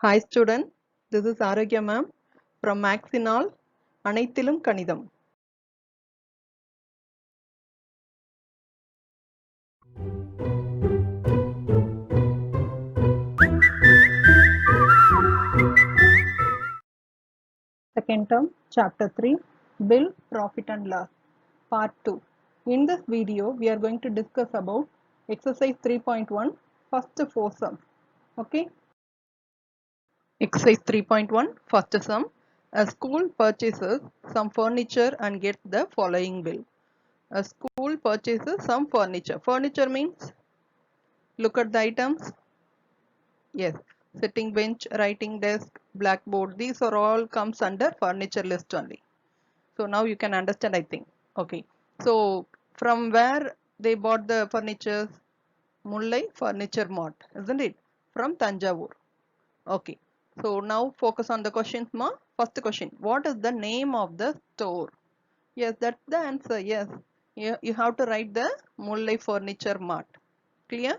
Hi student, this is Arogya ma'am from Maxinol அனைத்திலும் கணிதம். Second term, chapter 3, Bill, Profit and Loss, part 2. In this video, we are going to discuss about exercise 3.1, first 4 sums. Okay. Exercise 3.1, first sum. A school purchases some furniture and gets the following bill. A school purchases some furniture. Furniture means, look at the items. Yes, sitting bench, writing desk, blackboard, these are all comes under furniture list only. So now you can understand, I think. Okay. So from where they bought the furniture? Mullai Furniture Mart, isn't it? From Tanjavur. Okay. So now focus on the questions, ma. First question. What is the name of the store? Yes, that's the answer. Yes. You have to write the Mullai Furniture Mart. Clear?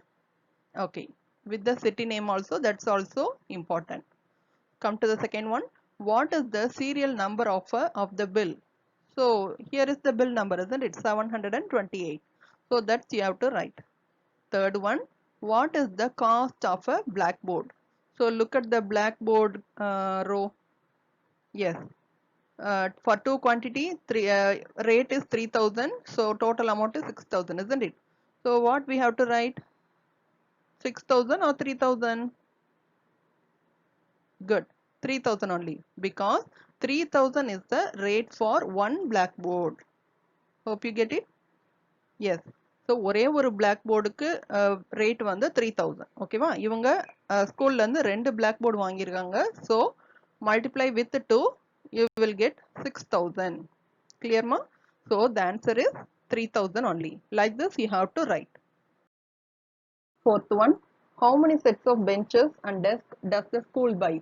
Okay. With the city name also, that's also important. Come to the second one. What is the serial number of the bill? So here is the bill number, isn't it? 728. So that's you have to write. Third one. What is the cost of a blackboard? So look at the blackboard row. Yes. For two quantity, rate is 3000. So total amount is 6000, isn't it? So what we have to write? 6000 or 3000? Good. 3000 only, because 3000 is the rate for one blackboard. Hope you get it. Yes. So ஒரே ஒரு blackboardக்கு rate வந்து 3000. ஓகேவா? இவங்க ஸ்கூல்ல இருந்து ரெண்டு blackboard வாங்கியிருக்காங்க. So multiply with 2, you will get 6000. Clear ma? So the answer is 3000 only. Like this you have to write. Fourth one. How many sets of benches and desks does the school buy?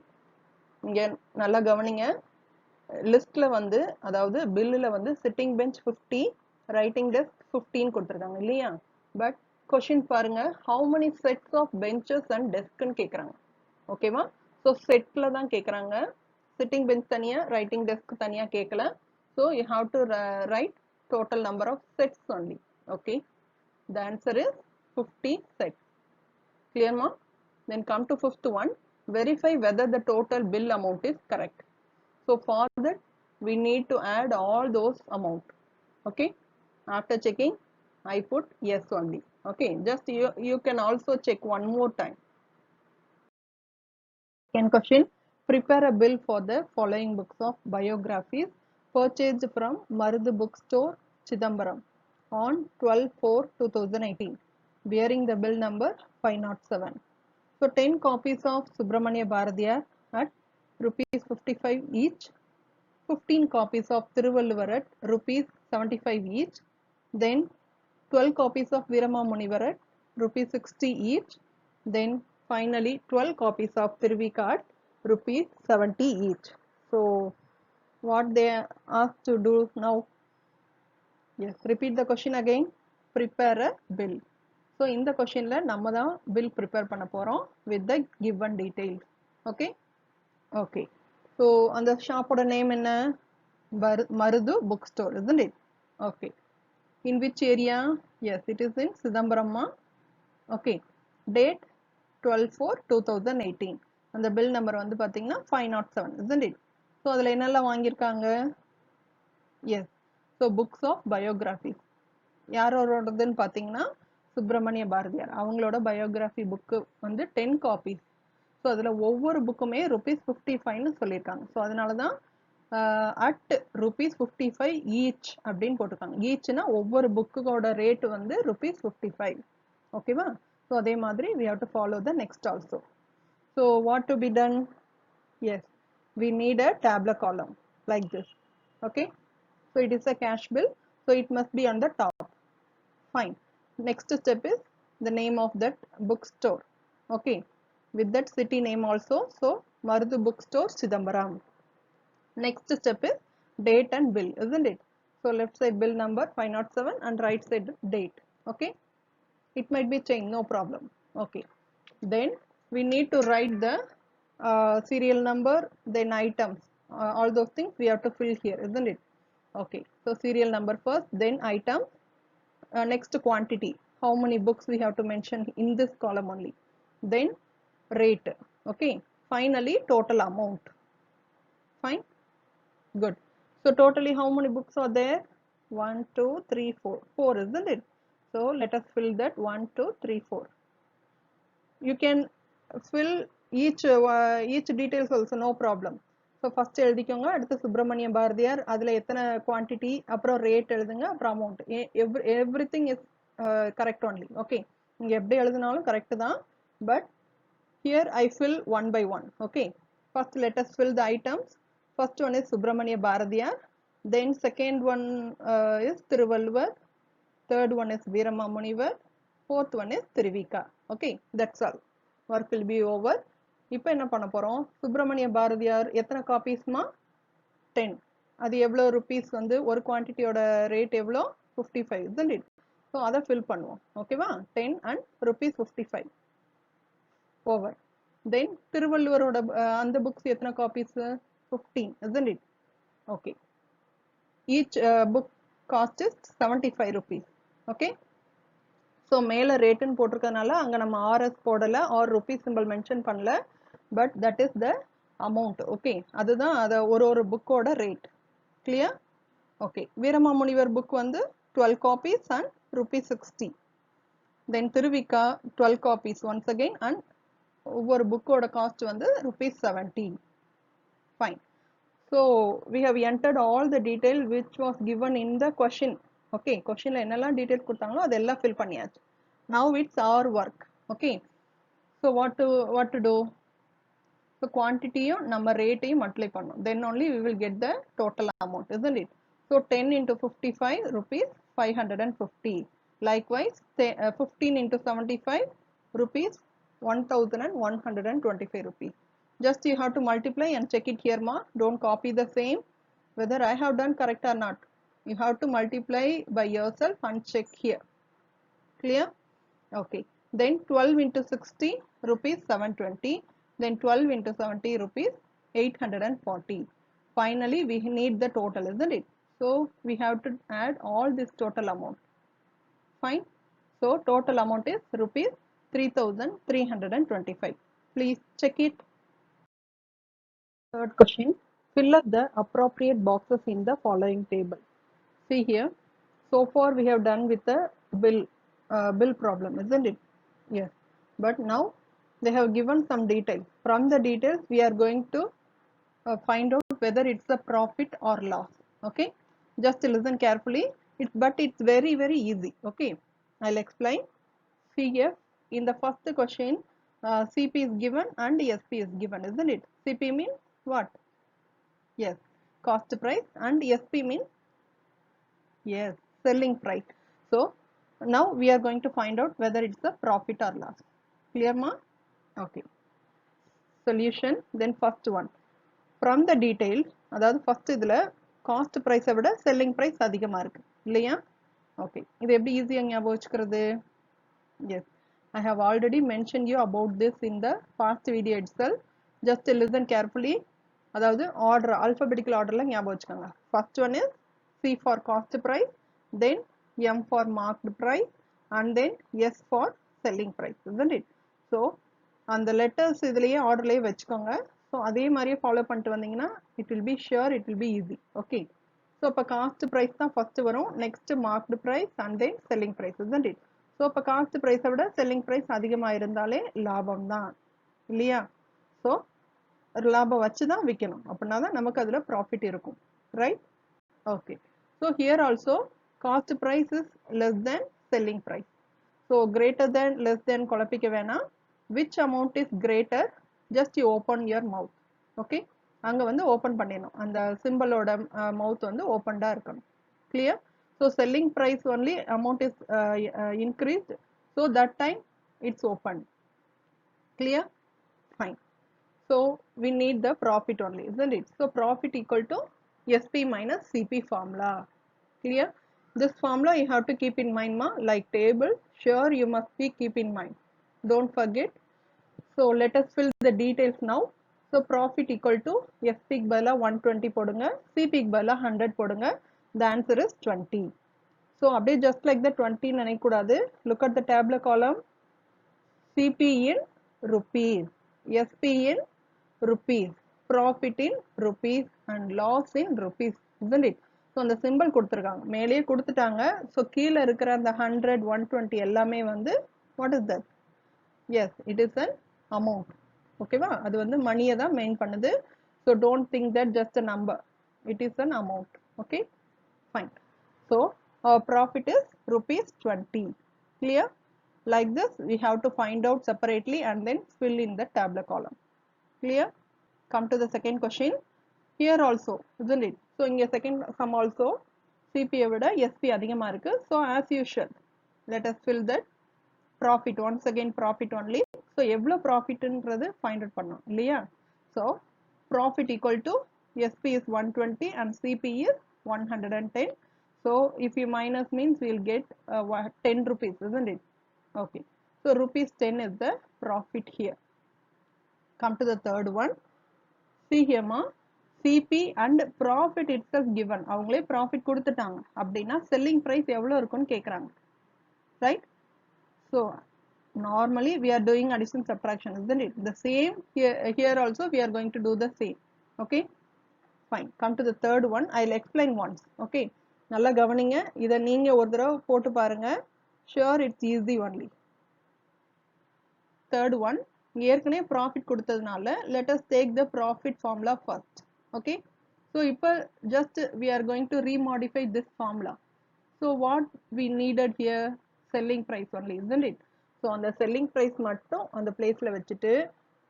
இங்க நல்லா கவனிங்க. லிஸ்ட்ல வந்து, அதாவது பில்லுல வந்து sitting bench 50, writing desk 15 கொடுத்துருக்காங்க இல்லையா? But question பாருங்க, how many sets of benches and டெஸ்க்னு கேட்குறாங்க. ஓகேவா? ஸோ செட்ல தான் கேட்குறாங்க. சிட்டிங் பெஞ்ச் தனியா, ரைட்டிங் டெஸ்க் தனியா கேட்கல. So you have to write total number of sets only. Okay, the answer is 50 sets. Clear ma? Then come to fifth one. Verify whether the total bill amount is correct. So for that we need to add all those amount. Okay. After checking, I put yes only. Okay. Just you can also check one more time. Second question. Prepare a bill for the following books of biographies purchased from Marudhu Bookstore, Chidambaram on 12/4/2018, bearing the bill number 507. So 10 copies of Subramania Bharadiyar at rupees 55 each, 15 copies of Thiruvalluvar at rupees 75 each, then 12 copies of Virama Munivar at rupees 60 each, then finally 12 copies of Tiruvika at rupees 70 each. So what they asked to do now? Yes, repeat the question again. Prepare a bill. So in the question la நம்ம தான் bill prepare பண்ண போறோம் with the given details. Okay? Okay. So அந்த ஷாப்போட name என்ன? Marudhu Bookstore, isn't it? Okay. In which area? Yes, it is in Chidambaram. Okay. Date 12/4/2018. அந்த bill number வந்து பாத்தீங்கன்னா 507, isn't it? So அதுல என்னெல்லாம் வாங்கியிருக்காங்க? Yes. So books of biographies. யாரோடதுன்னு பாத்தீங்கன்னா சுப்பிரமணிய பாரதியார் அவங்களோட பயோகிராஃபி புக்கு வந்து 10 காப்பீஸ். ஸோ அதில் ஒவ்வொரு புக்குமே ருபீஸ் 55ன்னு சொல்லியிருக்காங்க. ஸோ அதனால தான் அட் ருபீஸ் 55 ஈச் அப்படின்னு போட்டிருக்காங்க. ஈச்னா ஒவ்வொரு புக்கோட ரேட் வந்து ருபீஸ் 55. ஓகேவா? ஸோ அதே மாதிரி we have to follow the next also. So what to be done? Yes, we need a tabular column like this. Okay, so it is a cash bill, so it must be on the top. Fine. Next step is the name of that bookstore. Okay, with that city name also. So Marudhu Bookstore, Chidambaram. Next step is date and bill, isn't it? So left side bill number 507 and right side date. Okay, it might be changed, no problem. Okay, then we need to write the serial number, then items, all those things we have to fill here, isn't it? Okay, so serial number first, then item, next quantity, how many books we have to mention in this column only, then rate. Okay, finally total amount. Fine, good. So totally how many books are there? 1 2 3 4, 4, isn't it? So let us fill that 1 2 3 4. You can fill each details also, no problem. So first எழுதிக்கோங்க, அடுத்து சுப்பிரமணிய பாரதியார், அதுல எத்தனை quantity, அப்புறம் rate எழுதுங்க, அப்புறம் amount. Everything is correct only. Okay, இங்க எப்படி எழுதினாலும் correct தான், but here I fill one by one. Okay, first let us fill the items. First one is Subramania Bharatiyar, then second one is Thiruvalluvar, third one is Veerama Munivar, fourth one is Tiruvika. Okay, that's all. Work will be over. இப்போ என்ன பண்ண போறோம்? சுப்பிரமணிய பாரதியார் எத்தனை காப்பீஸ்மா? 10. அது எவ்வளோ rupees வந்து ஒரு குவான்டிட்டியோட rate எவ்வளோ? 55, isn't it? ஸோ அதை ஃபில் பண்ணுவோம். ஓகேவா? 10 and rupees 55. Over. Then திருவள்ளுவரோட அந்த புக்ஸ் எத்தனை copies? 15, isn't it? Okay. Each book cost is 75 rupees. Okay. So மேலே ரேட்டுன்னு போட்டிருக்கனால அங்கே நம்ம ஆர்எஸ் போடலை, ஆர் ருபீ சிம்பிள் மென்ஷன் பண்ணல, but that is the amount. Okay, அதுதான் அதை ஒரு புக்கோட ரேட். கிளியர்? ஓகே, வீரமாமுனிவர் புக் வந்து 12 காப்பீஸ் அண்ட் ₹60. தென் திருவிக்கா 12 காப்பீஸ் ஒன்ஸ் அகெயின், அண்ட் ஒவ்வொரு புக்கோட காஸ்ட் வந்து ₹70. Fine. So we have entered all the detail which was given in the question. Okay, கொஷின்ல என்னெல்லாம் டீடைல்ஸ் கொடுத்தாங்களோ அதெல்லாம் ஃபில் பண்ணியாச்சு. Now it's our work. Okay, so what to do? So quantityயும் நம்ம ரேட்டையும் multiply பண்ணோம், then only we will get the total amount, isn't it? So 10 into 55 rupees 550. Likewise 15 into 75 rupees 1125 rupees. Just you have to multiply and check it here, ma. Don't copy the same whether I have done correct or not. You have to multiply by yourself and check here. Clear? Okay, then 12 into 60 rupees 720, then 12 into 70 rupees 840. Finally we need the total, isn't it? So we have to add all this total amount. Fine. So total amount is rupees 3325. Please check it. Third question, fill up the appropriate boxes in the following table. See here, so far we have done with the bill problem, isn't it? Yes, but now they have given some details. From the details we are going to find out whether it's a profit or loss. Okay, just listen carefully. But it's very easy. Okay, I'll explain. See here, in the first question CP is given and SP is given, isn't it? CP means what? Yes, cost price, and SP means, yes, selling price. So now we are going to find out whether it's a profit or loss. Clear, ma? Okay. Solution. Then first one, from the details, அதாவது first இதுல cost price விட selling price அதிகமா இருக்கு இல்லையா? Okay, இது எப்படி ஈஸியா ஞாபகம் வச்சுக்கிறது? Yes, I have already mentioned you about this in the past video itself. Just listen carefully. அதாவது order, alphabetical orderல ஞாபகம் வச்சுக்கோங்க. First one is C for cost price, then M for marked price, and then S for selling price, isn't it? So அந்த letters இதுலயே ஆர்டர்லயே வச்சுக்கோங்க. So அதே மாதிரியே follow பண்ணிட்டு வந்தீங்கன்னா it will be sure, it will be easy. Okay, so இப்போ cost price தான் first வரும், next marked price, and then selling price, isn't it? So இப்போ காஸ்ட் ப்ரைஸை விட செல்லிங் ப்ரைஸ் அதிகமாக இருந்தாலே லாபம் தான் இல்லையா? ஸோ லாபம் வச்சு தான் விற்கணும், அப்படின்னா தான் நமக்கு அதில் ப்ராஃபிட் இருக்கும், right? Okay, so here also cost price is less than selling price. So greater than less than குழப்பிக்க வேணாம். which amount is greater, just you open your mouth. Okay, அங்க வந்து ஓபன் பண்ணிடணும், அந்த சிம்பிளோட மவுத் வந்து ஓபன்டா இருக்கணும். clear? So selling price only amount is increased, so that time it's open. Clear? Fine. So we need the profit only, isn't it? So profit equal to SP minus CP formula. Clear? This formula you have to keep in mind, ma, like table. Sure, you must be keep in mind. Don't forget. So let us fill the details now. So profit equal to FP க்கு பதிலா 120 போடுங்க, CP க்கு பதிலா 100 போடுங்க. The answer is 20. So அப்படியே just like the 20 நினைக்க கூடாது. Look at the tabular column. CP in rupees, SP in rupees, profit in rupees and loss in rupees, isn't it? So அந்த symbol கொடுத்திருக்காங்க, மேலேயே கொடுத்துட்டாங்க. So கீழே இருக்கிற அந்த 100, 120 எல்லாமே வந்து what is that? Yes, it is an amount. ஓகேவா? அது வந்து மணியை தான் மெயின் பண்ணுது. So don't think that just a number. It is an amount. Okay, fine. So our profit is rupees 20. Clear? Like this, we have to find out separately and then fill in the tabular column. Clear? Come to the second question. Here also, isn't it? So in your second sum also, CP விட SP அதிகமா இருக்கு. So as usual, let us fill that profit. Once again profit only. So எவ்வளோ profitன்றது find out பண்ணோம் இல்லையா? So profit equal to SP is 120 and CP is 110. So if you minus means we will get 10 rupees, isn't it? Okay. So rupees 10 is the profit here. Come to the third one. See here ma, CP and profit itself given. அவங்களே profit கொடுத்துட்டாங்க. அப்படின்னா selling price எவ்வளோ இருக்குன்னு கேட்குறாங்க. Right? So normally we are doing addition subtraction, isn't it? The same here also we are going to do the same. Okay, fine. Come to the third one. I'll explain once. Okay, நல்லா கவனிங்க, இதை நீங்க ஒரு தடவை போட்டு பாருங்க. Sure, it's easy only. Third one, ஏற்கனவே profit கொடுத்ததுனால let us take the profit formula first. Okay, so இப்போ just we are going to remodify this formula. So what we needed here, selling price only, isn't it? So அந்த selling price மட்டும் அந்த பிளேஸ்ல வச்சுட்டு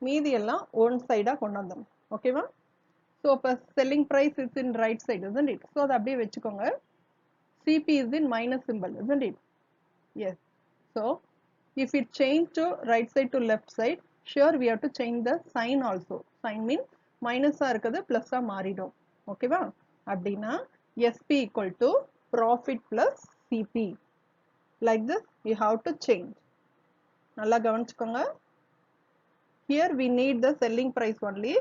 மீதி எல்லாம் one சைடா கொண்டு வந்துடும். ஓகேவா? ஸோ இப்போ selling price is in right side, isn't it? So அதை அப்படியே வச்சுக்கோங்க. CP is in minus symbol, isn't it? Yes. So if it change to right side to left side, sure we have to change the sign also. Sign means minus ஆ இருக்குது plus ஆ மாறிடும். ஓகேவா? அப்படின்னா SP equal to profit plus CP. Like this you have to change. நல்லா கவனிச்சுக்கோங்க. Here we need the selling price only.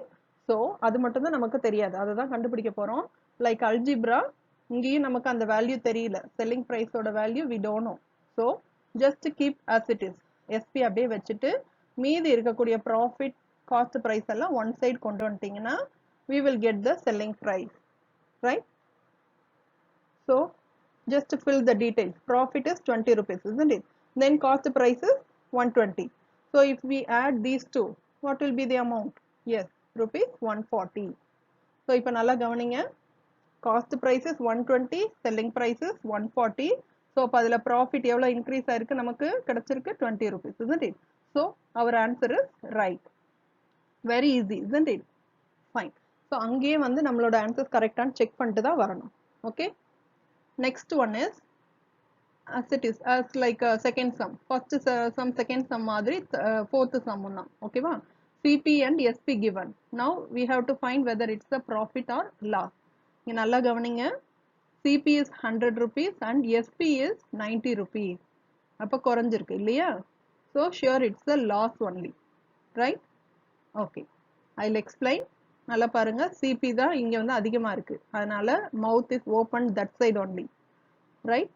So அது மட்டும் தான் நமக்கு தெரியாது, அதை தான் கண்டுபிடிக்க போறோம். Like algebra, இங்கேயும் நமக்கு அந்த வேல்யூ தெரியல, selling price ஓட value we don't know. So just keep as it is. SP அப்படியே வச்சுட்டு மீதி இருக்கக்கூடிய profit cost price எல்லாம் one side கொண்டு வந்துட்டீங்கன்னா we will get the selling price, right? So just fill the details. Profit is 20 rupees, isn't it? Then cost price is 120. So if we add these two, what will be the amount? Yes, rupees 140. So இப்போ நல்லா கவனிங்க, cost price is 120, selling price is 140. So அப்போ அதில் profit எவ்வளோ increase ஆயிருக்கு, நமக்கு கிடைச்சிருக்கு 20 rupees, isn't it? So our answer is right. Very easy, isn't it? Fine. So அங்கேயே வந்து நம்மளோட answers கரெக்டான்னு செக் பண்ணிட்டு தான் வரணும். Okay. Next one is as it is, as like a second sum. First sum, second sum மாதிரி fourth sum தான். ஓகேவா? CP and SP given. Now we have to find whether it's a profit or loss. இங்க நல்லா கவனிங்க, CP is 100 rupees and SP is 90 rupees. அப்போ குறைஞ்சிருக்கு இல்லையா? So sure it's a loss only, right? Okay, I'll explain. நல்லா பாருங்க, CP தான் இங்க வந்து அதிகமா இருக்கு, அதனால mouth is open that side only, right?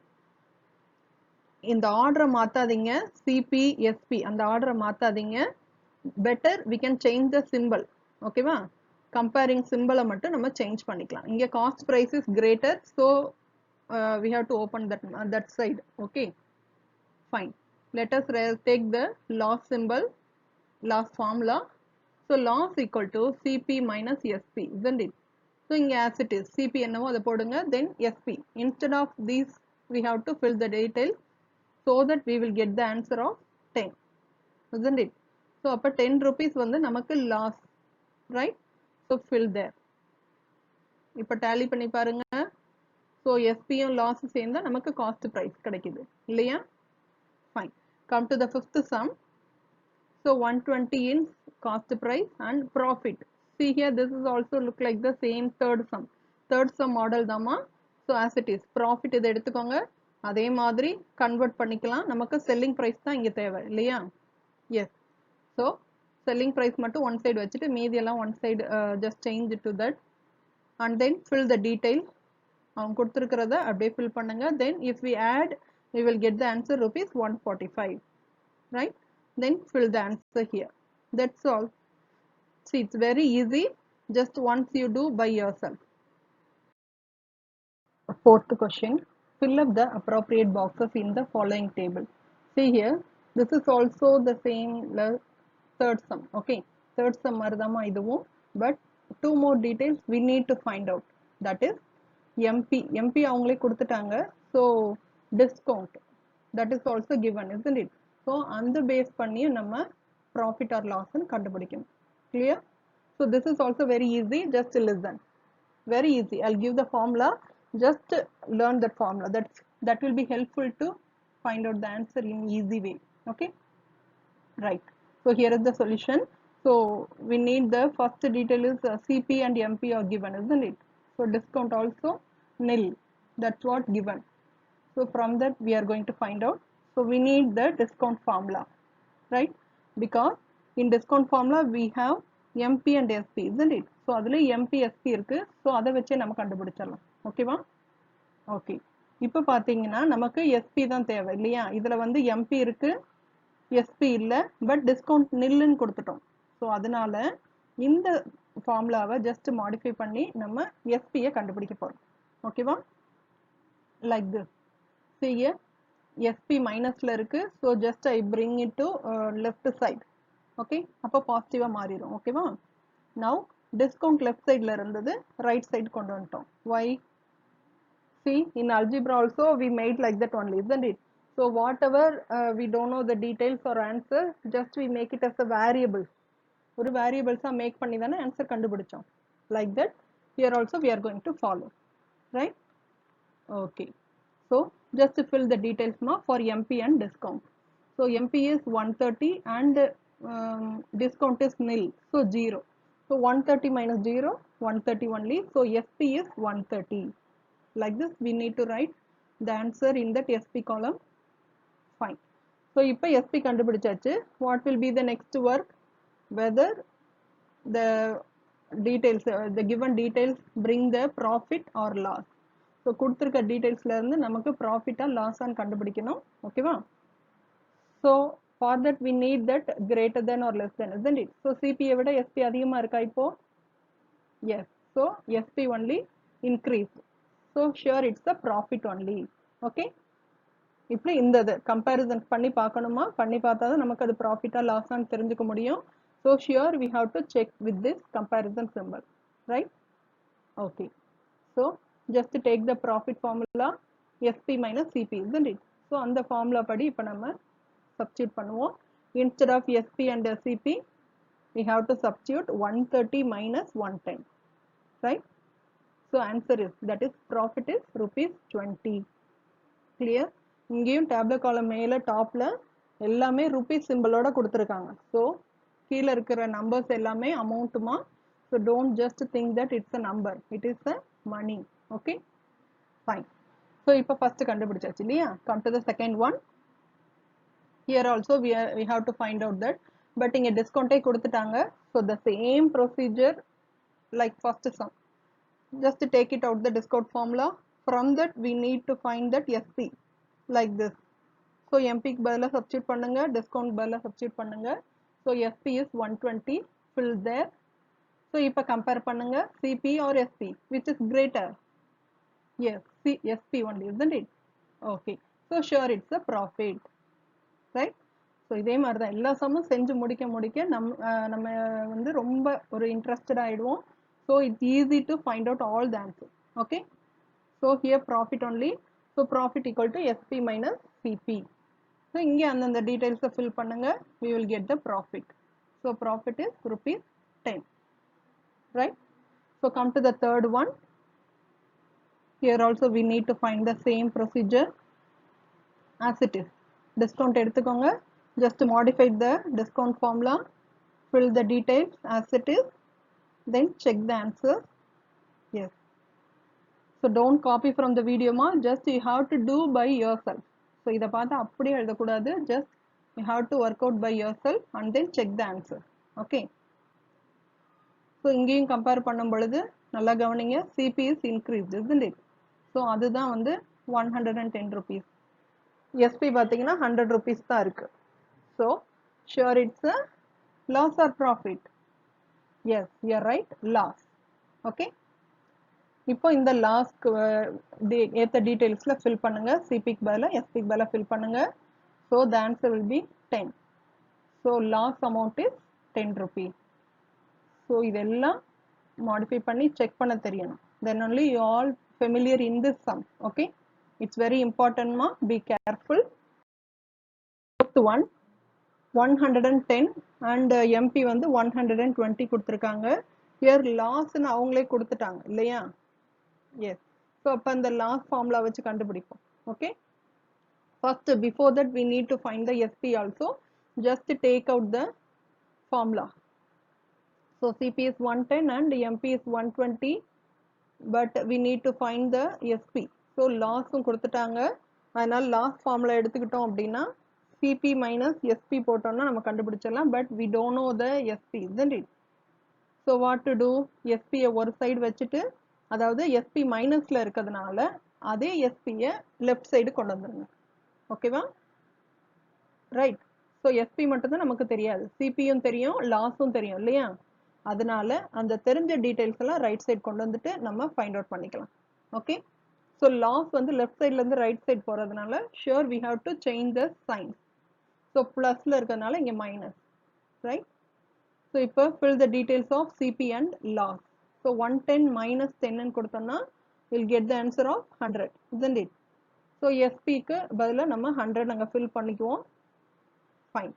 இந்த ஆர்டரை மாத்தாதீங்க, CP SP அந்த ஆர்டரை மாத்தாதீங்க. Better we can change the symbol. ஓகேவா? கம்பேரிங் சிம்பிளை மட்டும் நம்ம சேஞ்ச் பண்ணிக்கலாம். இங்க cost price is greater, so we have to open that side. Okay, fine. Let us take the loss symbol, loss formula. So loss equal to CP minus SP, isn't it? So இங்க as it is, CP என்னவோ அதை போடுங்க, then SP. Instead of these we have to fill the details so that we will get the answer of 10, isn't it? So அப்ப 10 rupees வந்து நமக்கு loss, right? So fill there. இப்ப tally பண்ணி பாருங்க. So SP யும் loss சேர்ந்தா நமக்கு cost price கிடைக்குது இல்லையா? Fine. Come to the fifth sum. So 120 in cost price and profit. See here, this is also look like the same third sum. Third sum model Dhama. So as it is, profit இதை எடுத்துக்கோங்க, அதே மாதிரி convert பண்ணிக்கலாம். நமக்கு selling price தான் இங்க தேவை இல்லையா? Yes. So selling price மட்டும் one side வச்சுட்டு மீதி எல்லாம் one side just change it to that and then fill the detail அவங்க கொடுத்திருக்கிறத அப்படியே fill பண்ணுங்க. Then if we add we will get the answer rupees 145, right? Then fill the answer here. That's all. See, it's very easy, just once you do by yourself. Fourth question, fill up the appropriate boxes in the following table. See here, this is also the same third sum. Okay, third sum maridama iduvum, but two more details we need to find out. That is MP avangale kuduthitaanga, so discount, that is also given, isn't it? So on the base panni nama profit or loss nu kandupidikanum. Clear? So this is also very easy, just listen. Very easy. I'll give the formula, just learn that formula. That will be helpful to find out the answer in easy way. Okay, right. So here is the solution. So we need the first detail is CP and MP are given, isn't it? So discount also nil, that's what given. So from that we are going to find out. So we need the discount formula, right? Because in discount formula we have MP and SP, isn't it? So adula MP SP இருக்கு. So அதை வச்சே நம்ம கண்டுபிடிச்சிடலாம். ஓகேவா? Okay, இப்போ பார்த்தீங்கன்னா நமக்கு SP தான் தேவை இல்லையா? இதில் வந்து MP இருக்கு, SP இல்லை, பட் டிஸ்கவுண்ட் நில்லுன்னு கொடுத்துட்டோம். ஸோ அதனால இந்த ஃபார்முலாவை ஜஸ்ட் மாடிஃபை பண்ணி நம்ம எஸ்பியை கண்டுபிடிக்க போகிறோம். ஓகேவா? Like this. See here, SP மைனஸில் இருக்கு. So just I bring it to left side. Okay, அப்போ பாசிட்டிவாக மாறிடும். ஓகேவா? நவ் டிஸ்கவுண்ட் லெஃப்ட் சைடில் இருந்தது ரைட் சைடு கொண்டு வந்துட்டோம். Why? See, in algebra also we made like that only, isn't it? So whatever we don't know the details or answer, just we make it as a variable. ஒரு variables make பண்ணி தானே answer கண்டுபிடிச்சோம். Like that here also we are going to follow, right? Okay, so just fill the details now for MP and discount. So MP is 130 and discount is nil, so 0. So 130 minus 0, 130 only. So SP is 130. Like this we need to write the answer in that SP column. Fine. So இப்போ SP கண்டுபிடிச்சாச்சு. What will be the next work? Whether the details, the given details bring the profit or loss. So கொடுத்திருக்க detailsல இருந்து நமக்கு profit or loss ஆன்னு கண்டுபிடிக்கணும். ஓகேவா? So for that we need that greater than or less than, isn't it? So CP விட SP அதிகமா இருக்கா இப்போ? Yes. So SP only increased. So sure it's the profit only. Okay, இப்படி இந்த comparison பண்ணி பார்க்கணுமா? பண்ணி பார்த்தா தான் நமக்கு அது profit ஆ loss ஆன்னு தெரிஞ்சுக்க முடியும். So sure we have to check with this comparison symbol, right? Okay, so just take the profit formula SP minus CP, isn't it? So அந்த formula படி இப்போ நம்ம substitute பண்ணுவோம். Instead of SP and CP we have to substitute 130 minus 110, right? So answer is, that is profit is rupees 20. Clear? இங்கேயும் tablet காலம் மேல டாப்ல எல்லாமே ரூபீஸ் சிம்பிளோட கொடுத்துருக்காங்க. ஸோ கீழே இருக்கிற நம்பர்ஸ் எல்லாமே அமௌண்ட்டுமா. So don't just think that it's a number, it is a money. Okay, fine. So இப்போ ஃபர்ஸ்ட் கண்டுபிடிச்சாச்சு இல்லையா? Come to the second one. Here also we have to find out that, but இங்கே டிஸ்கவுண்டே கொடுத்துட்டாங்க. So the same procedure like first sum. Just take it out the discount formula. From that we need to find that SP, like this. So MP க்கு பதிலா substitute பண்ணுங்க, discount பதிலா substitute பண்ணுங்க. So SP is 120, fill there. So இப்போ compare பண்ணுங்க, CP or SP, which is greater? Yes, SP only, isn't it? Okay, so sure it's a profit, right? So இதே மாதிரி தான் எல்லா சம்மும் செஞ்சு முடிக்க நம்ம வந்து ரொம்ப ஒரு இன்ட்ரெஸ்டட் ஆயிடுவோம். So it's easy to find out all the answers. Okay, so here profit only. So profit equal to SP minus CP. So இங்கே அந்தந்த details fill பண்ணுங்க, we will get the profit. So profit is rupees 10, right? So come to the third one. Here also we need to find the same procedure as it is. Discount எடுத்துக்கோங்க, just modify the discount formula, fill the details as it is, then check the answer. Yes, so don't copy from the video ma, just you have to do by yourself. So இத பார்த்து அப்படியே எழுத கூடாது, just you have to work out by yourself and then check the answer. Okay. So இங்கேயும் compare பண்ணும் பொழுது நல்லா கவனிங்க, CP is increased, isn't it? So அதுதான் வந்து 110 rupees. SP பார்த்தீங்கன்னா 100 rupees தான் இருக்கு. So sure it's a loss or profit? Yes, you are right, loss. Okay. இப்போ இந்த லாஸ்க்கு ஏற்ற டீட்டெயில்ஸில் ஃபில் பண்ணுங்க. சிபிக்கு பதிலாக எஸ்பிக்கு பதிலாக ஃபில் பண்ணுங்க. So the answer will be 10. So loss amount is 10 rupees. So இதெல்லாம் மாடிஃபை பண்ணி செக் பண்ண தெரியணும். Then only you all familiar in this sum. Okay, it's very இம்பார்ட்டன்ட்மா, be careful. Fourth one 110 and MP வந்து 120 கொடுத்துருக்காங்க. ஹியர் லாஸ்ன்னு அவங்களே கொடுத்துட்டாங்க இல்லையா? Yes. So அப்ப அந்த loss formula வச்சு கண்டுபிடிப்போம். Okay. First, before that we need to find the SP also. Just take out the formula. So CP is 110 and MP is 120. But we need to find the SP. So loss கொடுத்துட்டாங்க. அதனால loss formula எடுத்துக்கிட்டோம் அப்படின்னா CP minus SP போட்டோம்னா நம்ம கண்டுபிடிச்சிடலாம். But we don't know the SP, isn't it? So what to do? SP ஒரு side வச்சுட்டு, அதாவது SP மைனஸ்ல இருக்கிறதுனால அதே SP-ய லெஃப்ட் சைடு கொண்டு வந்துருங்க. ஓகேவா? ரைட். ஸோ SP மட்டும்தான் நமக்கு தெரியாது, சிபியும் தெரியும், லாஸும் தெரியும் இல்லையா? அதனால அந்த தெரிஞ்ச டீடைல்ஸ் எல்லாம் ரைட் சைடு கொண்டு வந்துட்டு நம்ம ஃபைண்ட் அவுட் பண்ணிக்கலாம். ஓகே. ஸோ லாஸ் வந்து லெஃப்ட் சைட்ல இருந்து ரைட் சைடு போறதுனால sure we have to change the sign. So பிளஸ்ல இருக்கிறதுனால இங்க மைனஸ். ரைட். ஸோ இப்போ fill the details of CP and loss. So 110 minus 10 ன்னு கொடுத்தோம்னா we'll get the answer of 100, isn't it? So SPக்கு பதிலாக நம்ம 100 அங்க fill பண்ணிக்குவோம். Fine.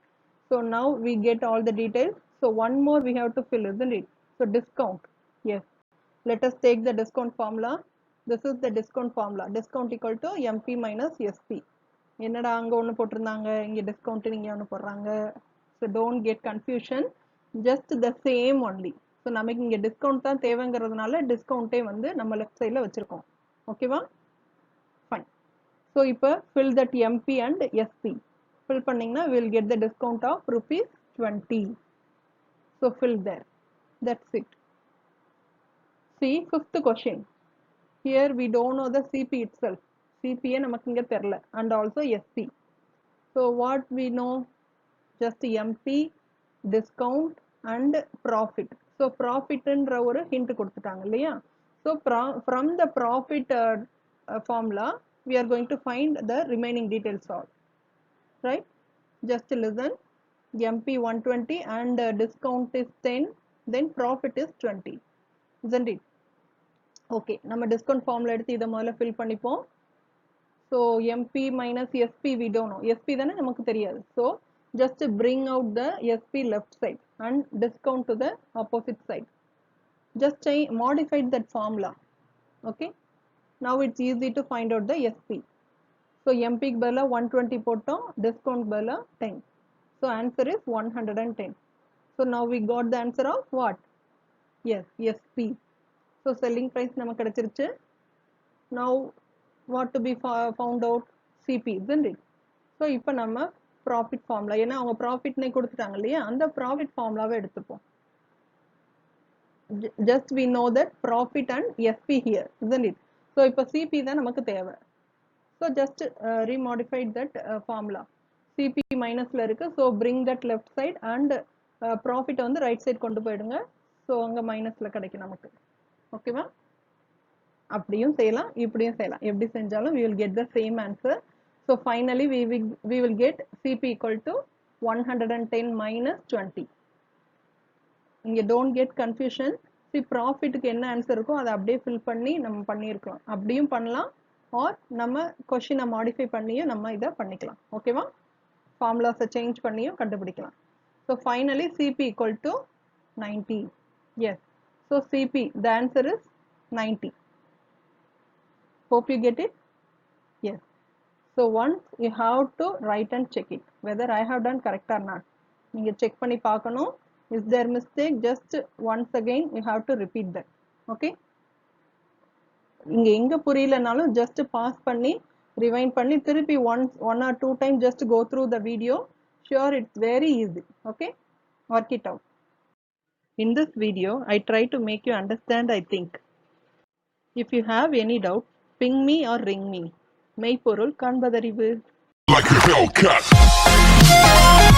So now we get all the details. So one more we have to fill, isn't it? So discount. Yes. Let us take the discount formula. This is the discount formula. Discount equal to MP minus SP. என்னடா அங்க ஒன்று போட்டிருந்தாங்க, இங்க discount இங்க ஒன்று போடுறாங்க. So don't get confusion. Just the same only. So நமக்கு இங்க டிஸ்கவுண்ட் தான் தேவைங்கிறதுனால டிஸ்கவுண்டே வந்து நம்ம லெஃப்ட் சைடில் வச்சிருக்கோம். ஓகேவா? ஃபைன். ஸோ இப்போ fill that MP and SP. fill பண்ணீங்கன்னா we'll get the discount of ₹20. So fill there. That's it. See, fifth question. Here we don't know the CP itself. CP நமக்கு இங்க தெரியல, and also SP. So what we know? Just MP, discount and profit. So profit என்ற ஒரு hint கொடுத்துட்டாங்க இல்லையா? So from the profit formula we are going to find the remaining details all. Right? Just listen. MP 120 and discount is 10, then profit is 20, isn't it? Okay, நம்ம discount formula எடுத்து இதை முதல்ல fill பண்ணிப்போம். So MP minus SP we don't know. SP தானே நமக்கு தெரியாது. So just bring out the SP left side and discount to the opposite side. Just modify that formula. Okay. Now it's easy to find out the SP. So MP க்கு பதிலா 120 போட்டோம், discount பதிலா 10. So answer is 110. So now we got the answer of what? Yes, SP. So selling price நமக்கு கிடைச்சிருச்சு. Now what to be found out? CP, isn't it? So இப்போ நம்ம profit formula, ஏன்னா அவங்க profitனே கொடுத்துட்டாங்க இல்லையா, அந்த profit formulaவை எடுத்துப்போம். Just we know that profit and SP here, isn't it? So இப்போ CP தான் நமக்கு தேவை. So just remodify that formula. CP minusல இருக்கு, so bring that left side and profit வந்து right side கொண்டு போயிடுங்க. So அங்க minusல கிடைக்கும் நமக்கு. ஓகேவா? அப்படியும் செய்யலாம், இப்படியும் செய்யலாம். எப்படி செஞ்சாலும் we will get the same answer. So finally we will get CP equal to 110 minus 20. இங்க don't get confusion. See, profitக்கு என்ன ஆன்சர் இருக்கோ அதை அப்படியே fill பண்ணி நம்ம பண்ணியிருக்கலாம். அப்படியும் பண்ணலாம், or நம்ம கொஸ்டினை மாடிஃபை பண்ணியும் நம்ம இதை பண்ணிக்கலாம். ஓகேவா? ஃபார்முலாஸை சேஞ்ச் பண்ணியும் கண்டுபிடிக்கலாம். So finally CP equal to 90. Yes. So CP, the answer is 90. Hope you get it. Yes. So once you have to write and check it whether I have done correct or not. நீங்க check பண்ணி பார்க்கணும். Is there mistake? Just once again you have to repeat that. Okay. இங்க எங்க புரியலனாலும் just pause பண்ணி rewind பண்ணி திருப்பி one or two times just go through the video. Sure, it's very easy. Okay. Work it out. In this video, I try to make you understand, I think. If you have any doubt, ping me or ring me. மெய்ப்பொருள் காண்பதறிவு. Like a Hellcat.